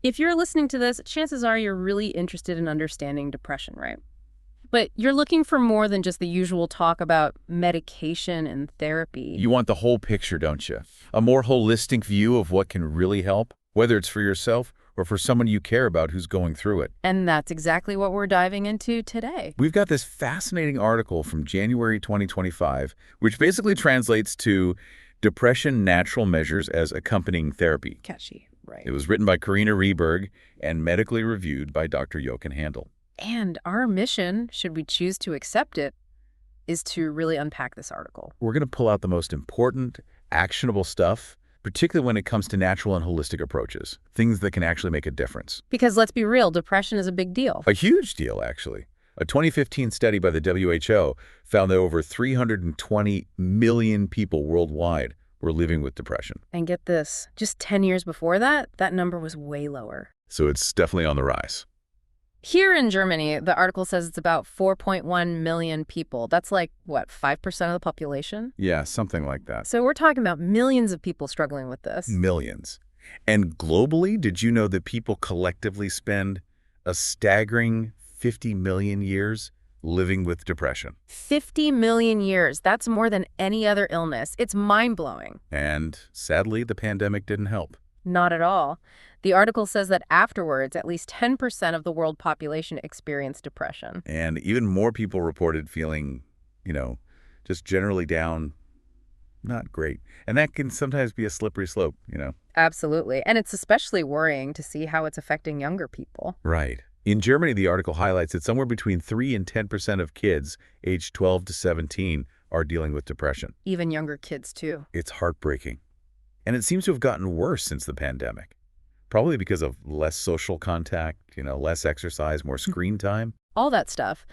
If you're listening to this, chances are you're really interested in understanding depression, right? But you're looking for more than just the usual talk about medication and therapy. You want the whole picture, don't you? A more holistic view of what can really help, whether it's for yourself or for someone you care about who's going through it. And that's exactly what we're diving into today. We've got this fascinating article from January 2025, which basically translates to Depression Natural Measures as Accompanying Therapy. Catchy, right. It was written by Karina Rieberg and medically reviewed by Dr. Jochen Handel. And our mission, should we choose to accept it, is to really unpack this article. We're going to pull out the most important, actionable stuff, particularly when it comes to natural and holistic approaches, things that can actually make a difference. Because let's be real, depression is a big deal. A huge deal, actually. A 2015 study by the WHO found that over 320 million people worldwide were living with depression. And get this, just 10 years before that, that number was way lower. So it's definitely on the rise. Here in Germany, the article says it's about 4.1 million people. That's like, what, 5% of the population? Yeah, something like that. So we're talking about millions of people struggling with this. Millions. And globally, did you know that people collectively spend a staggering 50 million years living with depression? 50 million years. That's more than any other illness. It's mind-blowing. And sadly, the pandemic didn't help. Not at all. The article says that afterwards, at least 10% of the world population experienced depression. And even more people reported feeling, just generally down, not great. And that can sometimes be a slippery slope, Absolutely. And it's especially worrying to see how it's affecting younger people. Right. In Germany, the article highlights that somewhere between 3 and 10% of kids aged 12 to 17 are dealing with depression. Even younger kids, too. It's heartbreaking. And it seems to have gotten worse since the pandemic. Probably because of less social contact, less exercise, more screen time. All that stuff.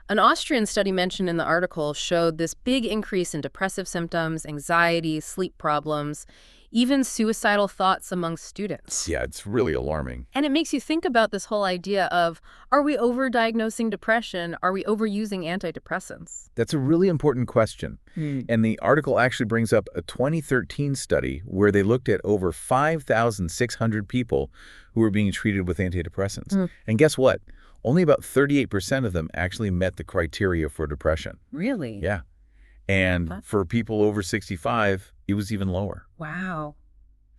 An Austrian study mentioned in the article showed this big increase in depressive symptoms, anxiety, sleep problems, even suicidal thoughts among students. Yeah, it's really alarming. And it makes you think about this whole idea of, are we overdiagnosing depression? Are we overusing antidepressants? That's a really important question. And the article actually brings up a 2013 study where they looked at over 5,600 people who were being treated with antidepressants. And guess what? Only about 38% of them actually met the criteria for depression. Really? Yeah. And for people over 65, it was even lower. Wow.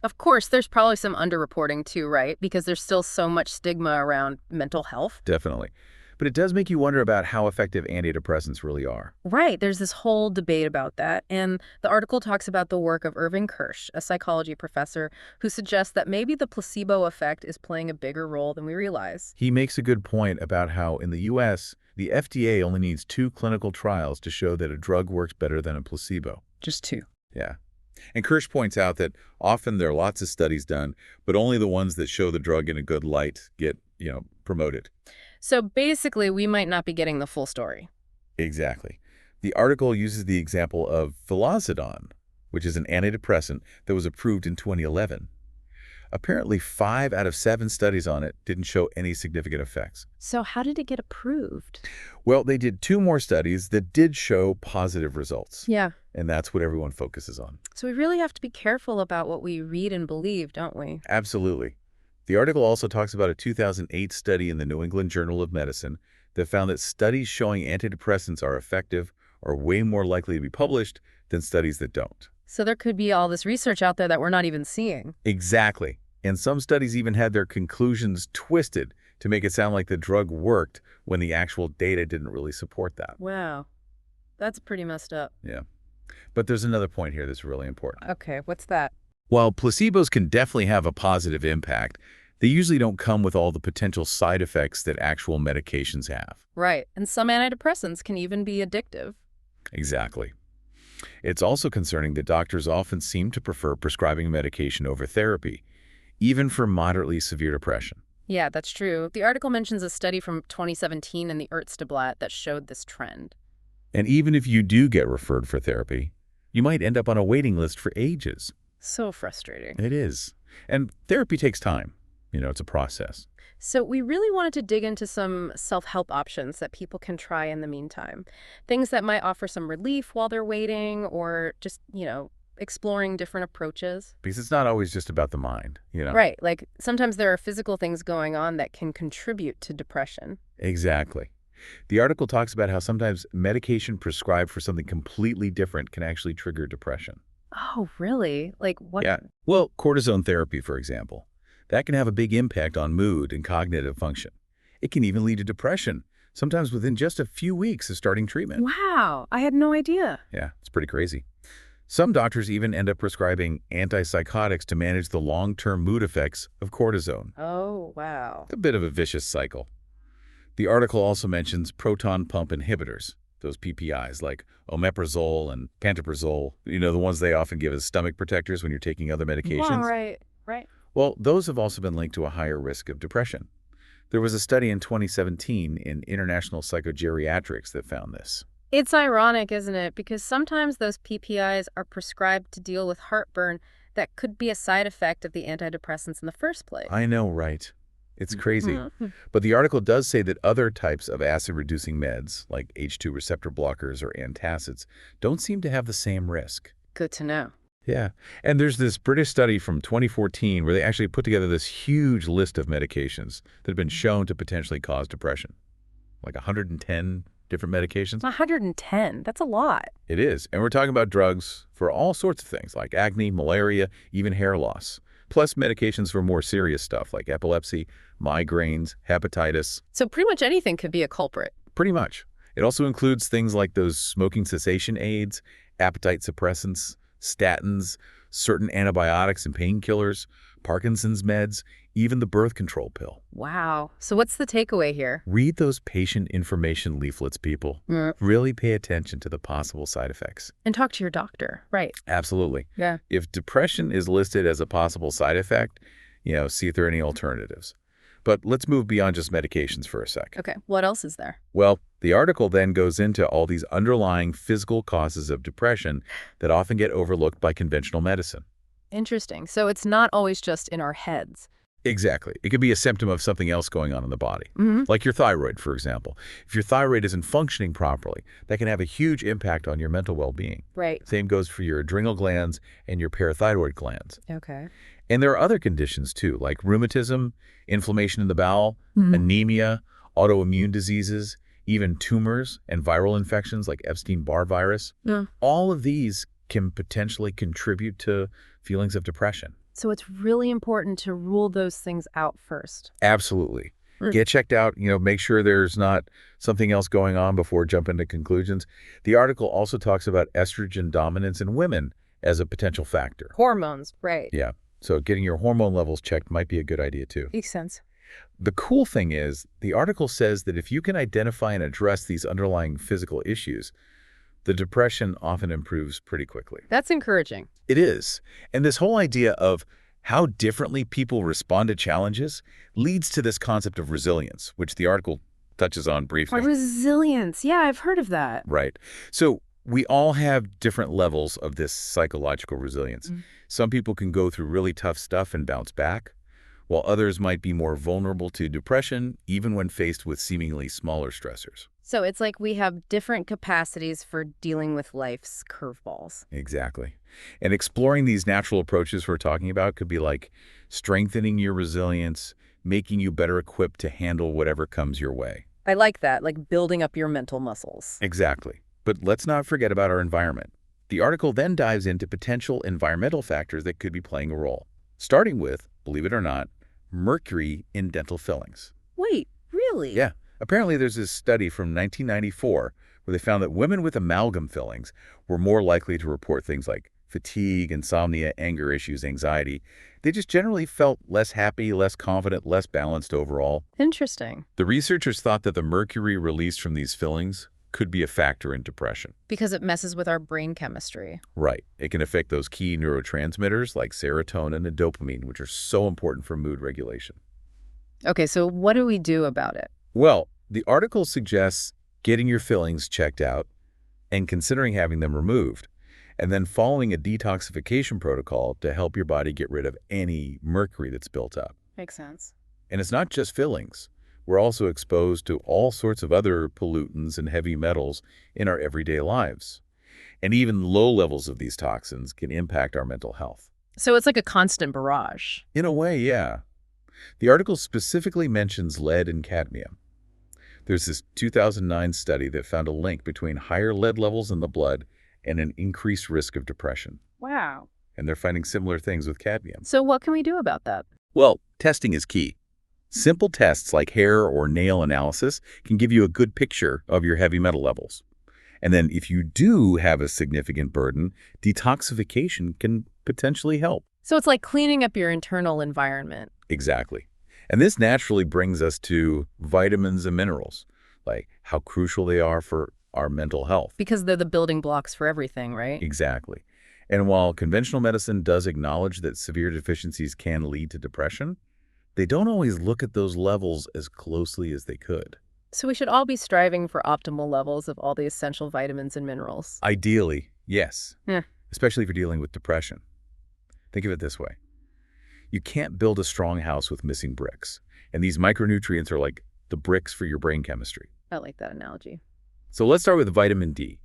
Of course, there's probably some underreporting too, right? Because there's still so much stigma around mental health. Definitely. But it does make you wonder about how effective antidepressants really are. Right. There's this whole debate about that. And the article talks about the work of Irving Kirsch, a psychology professor, who suggests that maybe the placebo effect is playing a bigger role than we realize. He makes a good point about how in the U.S., the FDA only needs 2 clinical trials to show that a drug works better than a placebo. Just 2. Yeah. And Kirsch points out that often there are lots of studies done, but only the ones that show the drug in a good light get, promoted. So basically, we might not be getting the full story. Exactly. The article uses the example of vilazodone, which is an antidepressant that was approved in 2011. Apparently, 5 out of 7 studies on it didn't show any significant effects. So how did it get approved? Well, they did 2 more studies that did show positive results. Yeah. And that's what everyone focuses on. So we really have to be careful about what we read and believe, don't we? Absolutely. The article also talks about a 2008 study in the New England Journal of Medicine that found that studies showing antidepressants are effective are way more likely to be published than studies that don't. So there could be all this research out there that we're not even seeing. Exactly. And some studies even had their conclusions twisted to make it sound like the drug worked when the actual data didn't really support that. Wow. That's pretty messed up. Yeah. But there's another point here that's really important. Okay, what's that? While placebos can definitely have a positive impact, they usually don't come with all the potential side effects that actual medications have. Right. And some antidepressants can even be addictive. Exactly. It's also concerning that doctors often seem to prefer prescribing medication over therapy, even for moderately severe depression. Yeah, that's true. The article mentions a study from 2017 in the Ärzteblatt that showed this trend. And even if you do get referred for therapy, you might end up on a waiting list for ages. So frustrating. It is. And therapy takes time. It's a process. So we really wanted to dig into some self-help options that people can try in the meantime. Things that might offer some relief while they're waiting or just, exploring different approaches? Because it's not always just about the mind, Right, like sometimes there are physical things going on that can contribute to depression. Exactly. The article talks about how sometimes medication prescribed for something completely different can actually trigger depression. Oh, really? Like what? Yeah. Well, cortisone therapy, for example, that can have a big impact on mood and cognitive function. It can even lead to depression, sometimes within just a few weeks of starting treatment. Wow, I had no idea. Yeah, it's pretty crazy. Some doctors even end up prescribing antipsychotics to manage the long-term mood effects of cortisone. Oh, wow. A bit of a vicious cycle. The article also mentions proton pump inhibitors, those PPIs like omeprazole and pantoprazole, the ones they often give as stomach protectors when you're taking other medications. Right. Well, those have also been linked to a higher risk of depression. There was a study in 2017 in International Psychogeriatrics that found this. It's ironic, isn't it? Because sometimes those PPIs are prescribed to deal with heartburn that could be a side effect of the antidepressants in the first place. I know, right? It's crazy. Mhm. But the article does say that other types of acid-reducing meds, like H2 receptor blockers or antacids, don't seem to have the same risk. Good to know. Yeah. And there's this British study from 2014 where they actually put together this huge list of medications that have been shown to potentially cause depression. Like 110 different medications. 110, that's a lot. It is. And we're talking about drugs for all sorts of things like acne, malaria, even hair loss. Plus medications for more serious stuff like epilepsy, migraines, hepatitis. So pretty much anything could be a culprit. Pretty much. It also includes things like those smoking cessation aids, appetite suppressants, statins, certain antibiotics and painkillers, Parkinson's meds, even the birth control pill. Wow. So what's the takeaway here? Read those patient information leaflets, people. Really pay attention to the possible side effects. And talk to your doctor. Right. Absolutely. Yeah. If depression is listed as a possible side effect, see if there are any alternatives. But let's move beyond just medications for a sec. Okay. What else is there? Well, the article then goes into all these underlying physical causes of depression that often get overlooked by conventional medicine. Interesting. So it's not always just in our heads. Exactly. It could be a symptom of something else going on in the body, like your thyroid, for example. If your thyroid isn't functioning properly, that can have a huge impact on your mental well-being. Right. Same goes for your adrenal glands and your parathyroid glands. Okay. And there are other conditions, too, like rheumatism, inflammation in the bowel, anemia, autoimmune diseases, even tumors and viral infections like Epstein-Barr virus. Yeah. All of these can potentially contribute to feelings of depression. So it's really important to rule those things out first. Absolutely. Get checked out, make sure there's not something else going on before jumping to conclusions. The article also talks about estrogen dominance in women as a potential factor. Hormones, right. Yeah. So getting your hormone levels checked might be a good idea too. Makes sense. The cool thing is, the article says that if you can identify and address these underlying physical issues, the depression often improves pretty quickly. That's encouraging. It is. And this whole idea of how differently people respond to challenges leads to this concept of resilience, which the article touches on briefly. Resilience. Yeah, I've heard of that. Right. So we all have different levels of this psychological resilience. Some people can go through really tough stuff and bounce back, while others might be more vulnerable to depression, even when faced with seemingly smaller stressors. So it's like we have different capacities for dealing with life's curveballs. Exactly. And exploring these natural approaches we're talking about could be like strengthening your resilience, making you better equipped to handle whatever comes your way. I like that, like building up your mental muscles. Exactly. But let's not forget about our environment. The article then dives into potential environmental factors that could be playing a role, starting with, believe it or not, mercury in dental fillings. Wait, really? Yeah. Apparently, there's this study from 1994 where they found that women with amalgam fillings were more likely to report things like fatigue, insomnia, anger issues, anxiety. They just generally felt less happy, less confident, less balanced overall. Interesting. The researchers thought that the mercury released from these fillings could be a factor in depression. Because it messes with our brain chemistry. Right. It can affect those key neurotransmitters like serotonin and dopamine, which are so important for mood regulation. Okay, so what do we do about it? Well, the article suggests getting your fillings checked out and considering having them removed, and then following a detoxification protocol to help your body get rid of any mercury that's built up. Makes sense. And it's not just fillings. We're also exposed to all sorts of other pollutants and heavy metals in our everyday lives. And even low levels of these toxins can impact our mental health. So it's like a constant barrage. In a way, yeah. The article specifically mentions lead and cadmium. There's this 2009 study that found a link between higher lead levels in the blood and an increased risk of depression. Wow. And they're finding similar things with cadmium. So what can we do about that? Well, testing is key. Simple tests like hair or nail analysis can give you a good picture of your heavy metal levels. And then if you do have a significant burden, detoxification can potentially help. So it's like cleaning up your internal environment. Exactly. And this naturally brings us to vitamins and minerals, like how crucial they are for our mental health. Because they're the building blocks for everything, right? Exactly. And while conventional medicine does acknowledge that severe deficiencies can lead to depression, they don't always look at those levels as closely as they could. So we should all be striving for optimal levels of all the essential vitamins and minerals. Ideally, yes. Yeah. Especially if you're dealing with depression. Think of it this way. You can't build a strong house with missing bricks. And these micronutrients are like the bricks for your brain chemistry. I like that analogy. So let's start with vitamin D.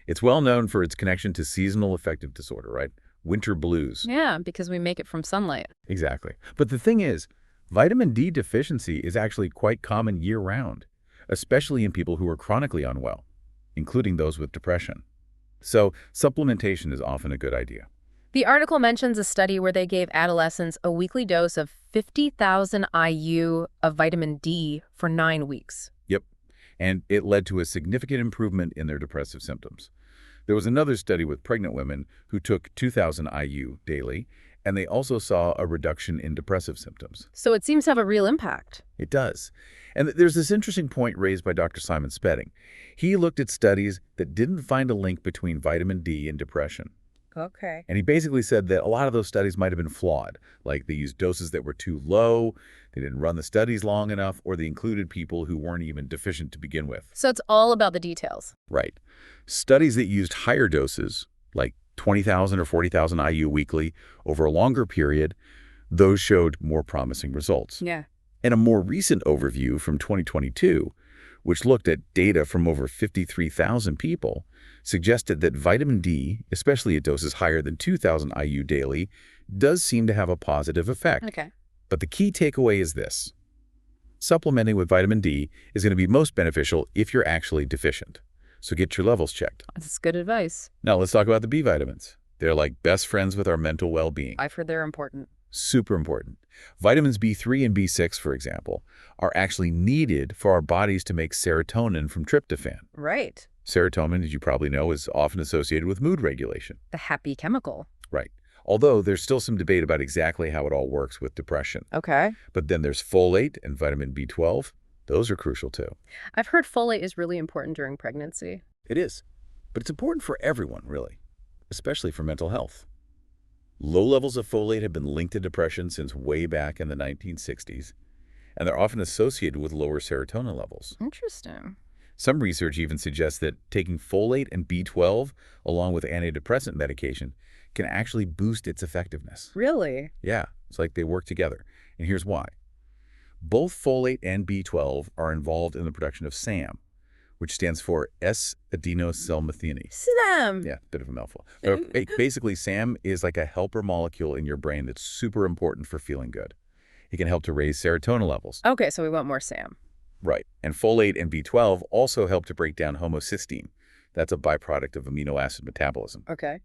It's well known for its connection to seasonal affective disorder, right? Winter blues. Yeah, because we make it from sunlight. Exactly. But the thing is, vitamin D deficiency is actually quite common year-round, especially in people who are chronically unwell, including those with depression. So supplementation is often a good idea. The article mentions a study where they gave adolescents a weekly dose of 50,000 IU of vitamin D for 9 weeks. Yep. And it led to a significant improvement in their depressive symptoms. There was another study with pregnant women who took 2,000 IU daily, and they also saw a reduction in depressive symptoms. So it seems to have a real impact. It does. And there's this interesting point raised by Dr. Simon Spedding. He looked at studies that didn't find a link between vitamin D and depression. Okay. And he basically said that a lot of those studies might have been flawed, like they used doses that were too low, they didn't run the studies long enough, or they included people who weren't even deficient to begin with. So it's all about the details. Right. Studies that used higher doses, like 20,000 or 40,000 IU weekly, over a longer period, those showed more promising results. Yeah. And a more recent overview from 2022, which looked at data from over 53,000 people, suggested that vitamin D, especially at doses higher than 2,000 IU daily, does seem to have a positive effect. Okay. But the key takeaway is this. Supplementing with vitamin D is going to be most beneficial if you're actually deficient. So get your levels checked. That's good advice. Now let's talk about the B vitamins. They're like best friends with our mental well-being. I've heard they're important. Super important. Vitamins B3 and B6, for example, are actually needed for our bodies to make serotonin from tryptophan. Right. Serotonin, as you probably know, is often associated with mood regulation. The happy chemical. Right. Although there's still some debate about exactly how it all works with depression. Okay. But then there's folate and vitamin B12. Those are crucial too. I've heard folate is really important during pregnancy. It is. But it's important for everyone, really, especially for mental health. Low levels of folate have been linked to depression since way back in the 1960s, and they're often associated with lower serotonin levels. Interesting. Some research even suggests that taking folate and B12 along with antidepressant medication can actually boost its effectiveness. Really? Yeah, it's like they work together. And here's why. Both folate and B12 are involved in the production of SAM, which stands for S-adenosylmethionine. SAM. Yeah, bit of a mouthful. Basically, SAM is like a helper molecule in your brain that's super important for feeling good. It can help to raise serotonin levels. Okay, so we want more SAM. Right. And folate and B12 also help to break down homocysteine. That's a byproduct of amino acid metabolism. Okay.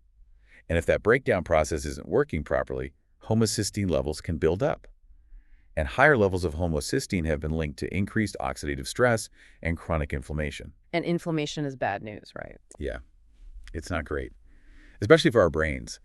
And if that breakdown process isn't working properly, homocysteine levels can build up. And higher levels of homocysteine have been linked to increased oxidative stress and chronic inflammation. And inflammation is bad news, right? Yeah, it's not great, especially for our brains.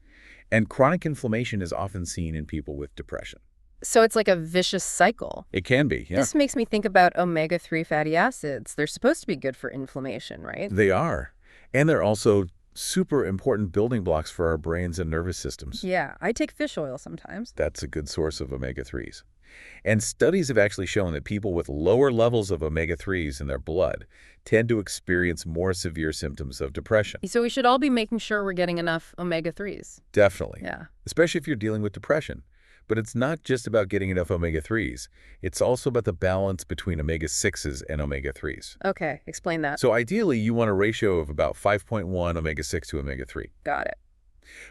And chronic inflammation is often seen in people with depression. So it's like a vicious cycle. It can be, yeah. This makes me think about omega-3 fatty acids. They're supposed to be good for inflammation, right? They are. And they're also super important building blocks for our brains and nervous systems. Yeah, I take fish oil sometimes. That's a good source of omega-3s. And studies have actually shown that people with lower levels of omega-3s in their blood tend to experience more severe symptoms of depression. So we should all be making sure we're getting enough omega-3s. Definitely. Yeah. Especially if you're dealing with depression. But it's not just about getting enough omega-3s. It's also about the balance between omega-6s and omega-3s. Okay, explain that. So ideally, you want a ratio of about 5.1 omega-6 to omega-3. Got it.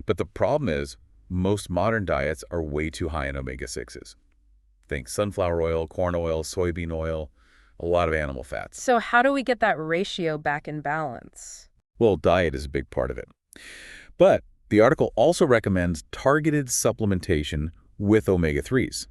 But the problem is, most modern diets are way too high in omega-6s. Think sunflower oil, corn oil, soybean oil, a lot of animal fats. So how do we get that ratio back in balance? Well, diet is a big part of it. But the article also recommends targeted supplementation with omega-3s,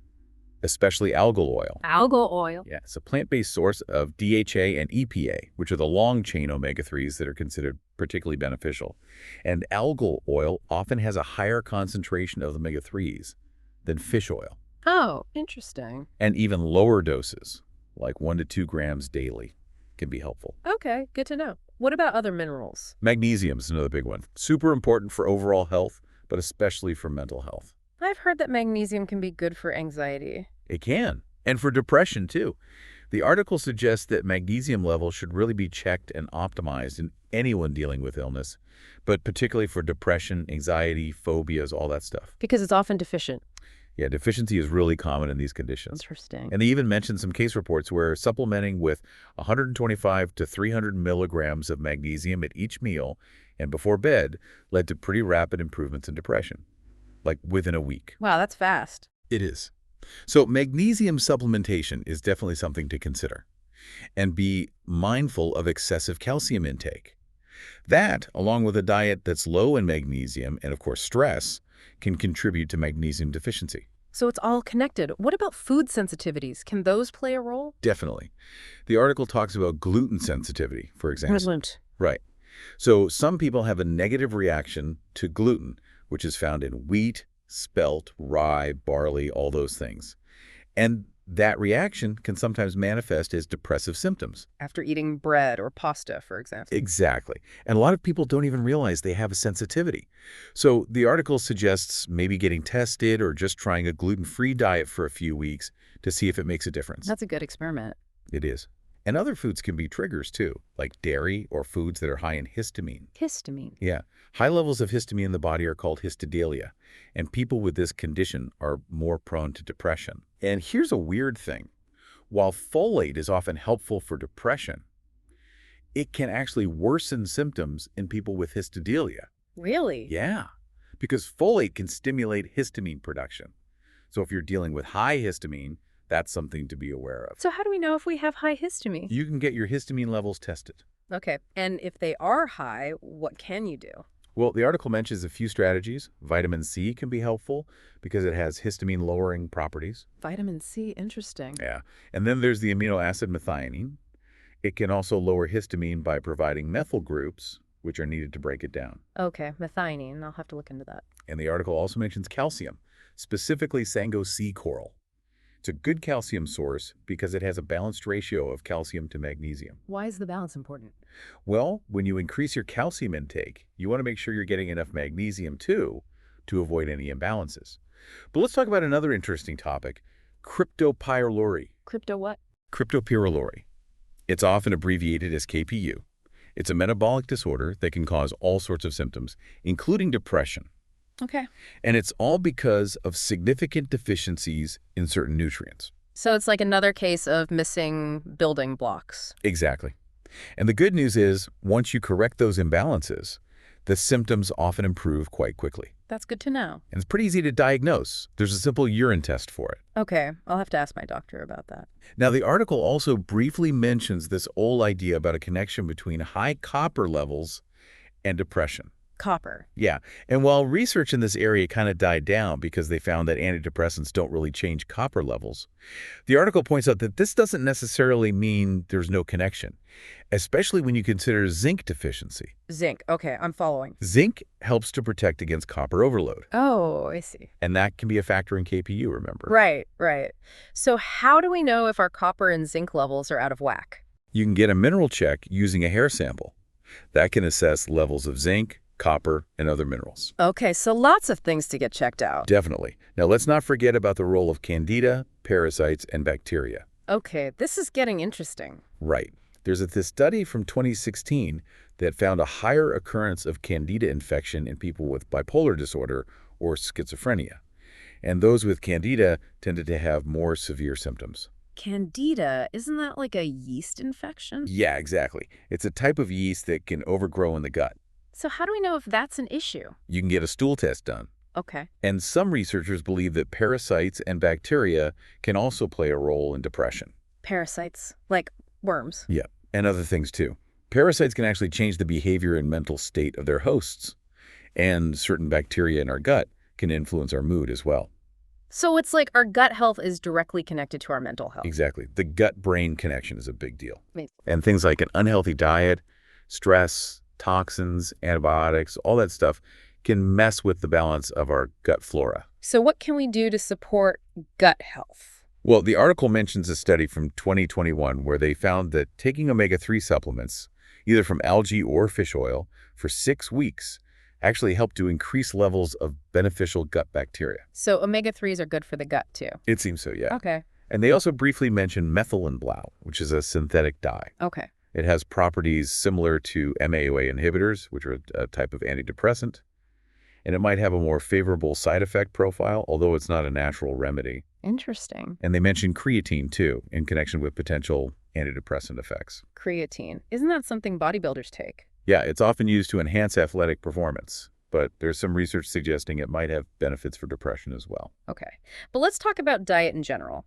especially algal oil. Algal oil. Yeah, it's a plant-based source of DHA and EPA, which are the long-chain omega-3s that are considered particularly beneficial. And algal oil often has a higher concentration of omega-3s than fish oil. Oh, interesting. And even lower doses, like 1 to 2 grams daily, can be helpful. Okay, good to know. What about other minerals? Magnesium is another big one. Super important for overall health, but especially for mental health. I've heard that magnesium can be good for anxiety. It can, and for depression too. The article suggests that magnesium levels should really be checked and optimized in anyone dealing with illness, but particularly for depression, anxiety, phobias, all that stuff. Because it's often deficient. Yeah, deficiency is really common in these conditions. Interesting. And they even mentioned some case reports where supplementing with 125 to 300 milligrams of magnesium at each meal and before bed led to pretty rapid improvements in depression, like within a week. Wow, that's fast. It is. So magnesium supplementation is definitely something to consider. And be mindful of excessive calcium intake. That, along with a diet that's low in magnesium and, of course, stress, can contribute to magnesium deficiency. So it's all connected. What about food sensitivities? Can those play a role? Definitely. The article talks about gluten sensitivity, for example. Gluten. Right. So some people have a negative reaction to gluten, which is found in wheat, spelt, rye, barley, all those things. And that reaction can sometimes manifest as depressive symptoms. After eating bread or pasta, for example. Exactly. And a lot of people don't even realize they have a sensitivity. So the article suggests maybe getting tested or just trying a gluten-free diet for a few weeks to see if it makes a difference. That's a good experiment. It is. And other foods can be triggers too, like dairy or foods that are high in histamine. Histamine. Yeah. High levels of histamine in the body are called histidalia, and people with this condition are more prone to depression. And here's a weird thing. While folate is often helpful for depression, it can actually worsen symptoms in people with histidalia. Really? Yeah, because folate can stimulate histamine production. So if you're dealing with high histamine, that's something to be aware of. So how do we know if we have high histamine? You can get your histamine levels tested. Okay. And if they are high, what can you do? Well, the article mentions a few strategies. Vitamin C can be helpful because it has histamine-lowering properties. Vitamin C, interesting. Yeah. And then there's the amino acid methionine. It can also lower histamine by providing methyl groups, which are needed to break it down. Okay, methionine. I'll have to look into that. And the article also mentions calcium, specifically Sango sea coral. It's a good calcium source because it has a balanced ratio of calcium to magnesium. Why is the balance important? Well, when you increase your calcium intake, you want to make sure you're getting enough magnesium too to avoid any imbalances. But let's talk about another interesting topic, cryptopyrroluri. Crypto what? Cryptopyrroluri. It's often abbreviated as KPU. It's a metabolic disorder that can cause all sorts of symptoms, including depression. Okay. And it's all because of significant deficiencies in certain nutrients. So it's like another case of missing building blocks. Exactly. And the good news is, once you correct those imbalances, the symptoms often improve quite quickly. That's good to know. And it's pretty easy to diagnose. There's a simple urine test for it. Okay, I'll have to ask my doctor about that. Now, the article also briefly mentions this old idea about a connection between high copper levels and depression. Copper. Yeah, and while research in this area kind of died down because they found that antidepressants don't really change copper levels, the article points out that this doesn't necessarily mean there's no connection, especially when you consider zinc deficiency. Zinc. Okay, I'm following. Zinc helps to protect against copper overload, Oh, I see. and that can be a factor in KPU, remember? Right, right. So how do we know if our copper and zinc levels are out of whack? You can get a mineral check using a hair sample. That can assess levels of zinc, copper, and other minerals. Okay, so lots of things to get checked out. Definitely. Now, let's not forget about the role of candida, parasites, and bacteria. Okay, this is getting interesting. Right. There's this study from 2016 that found a higher occurrence of candida infection in people with bipolar disorder or schizophrenia. And those with candida tended to have more severe symptoms. Candida, isn't that like a yeast infection? Yeah, exactly. It's a type of yeast that can overgrow in the gut. So how do we know if that's an issue? You can get a stool test done. Okay. And some researchers believe that parasites and bacteria can also play a role in depression. Parasites, like worms. Yeah, and other things too. Parasites can actually change the behavior and mental state of their hosts. And certain bacteria in our gut can influence our mood as well. So it's like our gut health is directly connected to our mental health. Exactly. The gut-brain connection is a big deal. Amazing. And things like an unhealthy diet, stress, toxins, antibiotics, all that stuff can mess with the balance of our gut flora. So what can we do to support gut health? Well, the article mentions a study from 2021 where they found that taking omega-3 supplements, either from algae or fish oil, for 6 weeks actually helped to increase levels of beneficial gut bacteria. So omega-3s are good for the gut too. It seems so, yeah. Okay. And they also briefly mention methylene blue, which is a synthetic dye. Okay. It has properties similar to MAOA inhibitors, which are a type of antidepressant. And it might have a more favorable side effect profile, although it's not a natural remedy. Interesting. And they mention creatine, too, in connection with potential antidepressant effects. Creatine. Isn't that something bodybuilders take? Yeah, it's often used to enhance athletic performance, but there's some research suggesting it might have benefits for depression as well. Okay. But let's talk about diet in general.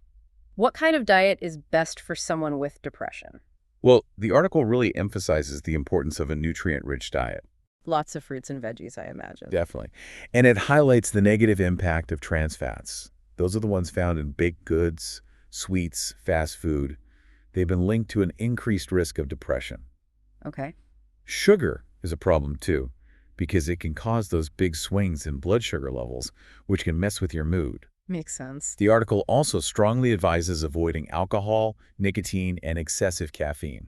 What kind of diet is best for someone with depression? Well, the article really emphasizes the importance of a nutrient-rich diet. Lots of fruits and veggies, I imagine. Definitely. And it highlights the negative impact of trans fats. Those are the ones found in baked goods, sweets, fast food. They've been linked to an increased risk of depression. Okay. Sugar is a problem too, because it can cause those big swings in blood sugar levels, which can mess with your mood. Makes sense. The article also strongly advises avoiding alcohol, nicotine, and excessive caffeine.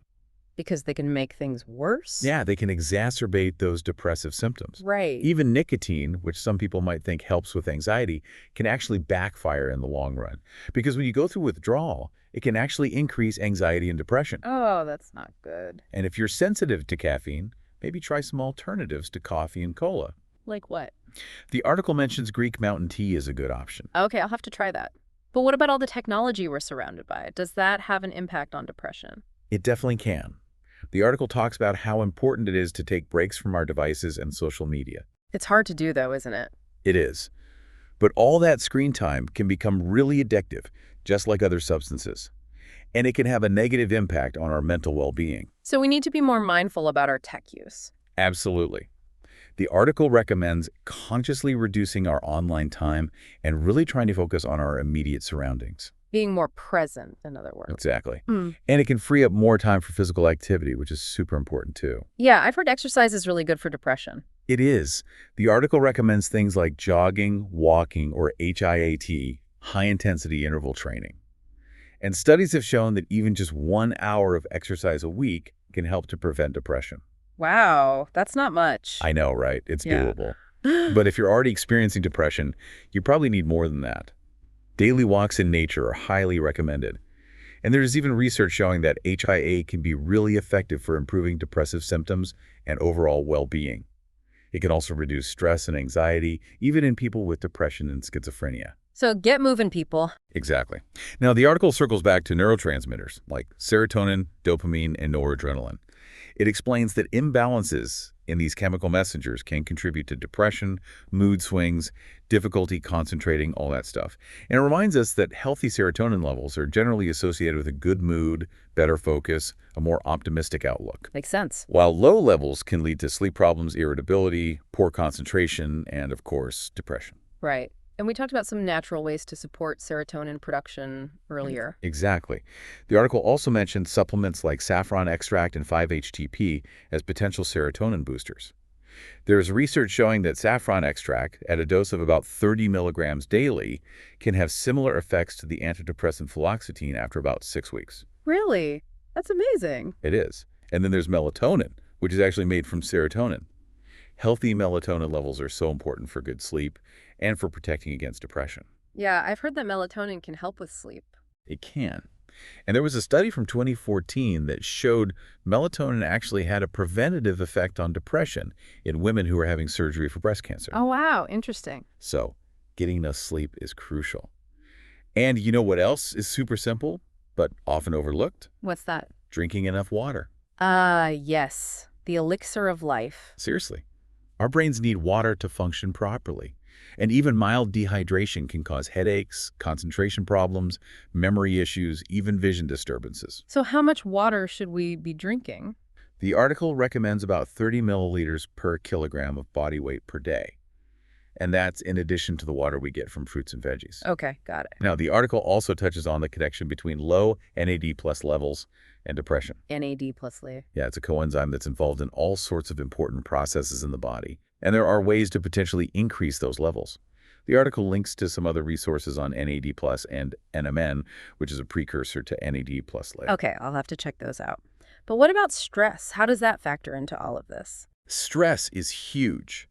Because they can make things worse? Yeah, they can exacerbate those depressive symptoms. Right. Even nicotine, which some people might think helps with anxiety, can actually backfire in the long run. Because when you go through withdrawal, it can actually increase anxiety and depression. Oh, that's not good. And if you're sensitive to caffeine, maybe try some alternatives to coffee and cola. Like what? The article mentions Greek mountain tea as a good option. Okay, I'll have to try that. But what about all the technology we're surrounded by? Does that have an impact on depression? It definitely can. The article talks about how important it is to take breaks from our devices and social media. It's hard to do, though, isn't it? It is. But all that screen time can become really addictive, just like other substances. And it can have a negative impact on our mental well-being. So we need to be more mindful about our tech use. Absolutely. The article recommends consciously reducing our online time and really trying to focus on our immediate surroundings. Being more present, in other words. Exactly. Mm. And it can free up more time for physical activity, which is super important too. Yeah, I've heard exercise is really good for depression. It is. The article recommends things like jogging, walking, or HIAT, high-intensity interval training. And studies have shown that even just 1 hour of exercise a week can help to prevent depression. Wow, that's not much. I know, right? It's Yeah. doable. But if you're already experiencing depression, you probably need more than that. Daily walks in nature are highly recommended. And there's even research showing that HIA can be really effective for improving depressive symptoms and overall well-being. It can also reduce stress and anxiety, even in people with depression and schizophrenia. So get moving, people. Exactly. Now, the article circles back to neurotransmitters like serotonin, dopamine, and noradrenaline. It explains that imbalances in these chemical messengers can contribute to depression, mood swings, difficulty concentrating, all that stuff. And it reminds us that healthy serotonin levels are generally associated with a good mood, better focus, a more optimistic outlook. Makes sense. While low levels can lead to sleep problems, irritability, poor concentration, and, of course, depression. Right. And we talked about some natural ways to support serotonin production earlier. Exactly. The article also mentioned supplements like saffron extract and 5-HTP as potential serotonin boosters. There is research showing that saffron extract, at a dose of about 30 milligrams daily, can have similar effects to the antidepressant fluoxetine after about 6 weeks. Really? That's amazing. It is. And then there's melatonin, which is actually made from serotonin. Healthy melatonin levels are so important for good sleep and for protecting against depression. Yeah, I've heard that melatonin can help with sleep. It can. And there was a study from 2014 that showed melatonin actually had a preventative effect on depression in women who were having surgery for breast cancer. Oh, wow. Interesting. So Getting enough sleep is crucial. And you know what else is super simple, but often overlooked? What's that? Drinking enough water. Ah, yes. The elixir of life. Seriously. Our brains need water to function properly. And even mild dehydration can cause headaches, concentration problems, memory issues, even vision disturbances. So how much water should we be drinking? The article recommends about 30 milliliters per kilogram of body weight per day. And that's in addition to the water we get from fruits and veggies. Okay, got it. Now, the article also touches on the connection between low NAD+ levels and depression. NAD plus layer. Yeah, it's a coenzyme that's involved in all sorts of important processes in the body, and there are ways to potentially increase those levels. The article links to some other resources on NAD+ and NMN, which is a precursor to NAD+ layer. Okay, I'll have to check those out. But what about stress? How does that factor into all of this? Stress is huge.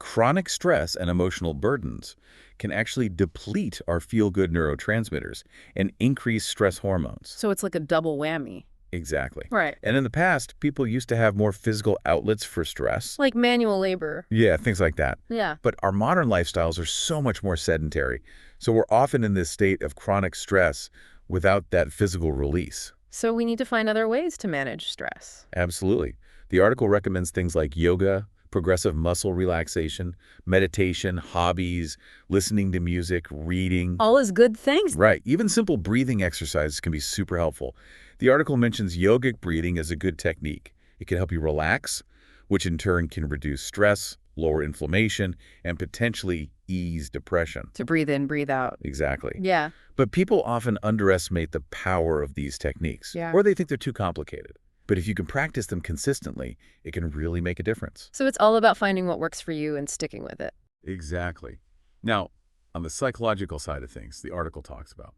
Chronic stress and emotional burdens can actually deplete our feel-good neurotransmitters and increase stress hormones. So it's like a double whammy. Exactly. Right. And in the past, people used to have more physical outlets for stress. Like manual labor. Yeah, things like that. Yeah. But our modern lifestyles are so much more sedentary, so we're often in this state of chronic stress without that physical release. So we need to find other ways to manage stress. Absolutely. The article recommends things like yoga, progressive muscle relaxation, meditation, hobbies, listening to music, reading. All is good things. Right. Even simple breathing exercises can be super helpful. The article mentions yogic breathing as a good technique. It can help you relax, which in turn can reduce stress, lower inflammation, and potentially ease depression. To breathe in, breathe out. Exactly. Yeah. But people often underestimate the power of these techniques, Yeah. or they think they're too complicated. But if you can practice them consistently, it can really make a difference. So it's all about finding what works for you and sticking with it. Exactly. Now, on the psychological side of things, the article talks about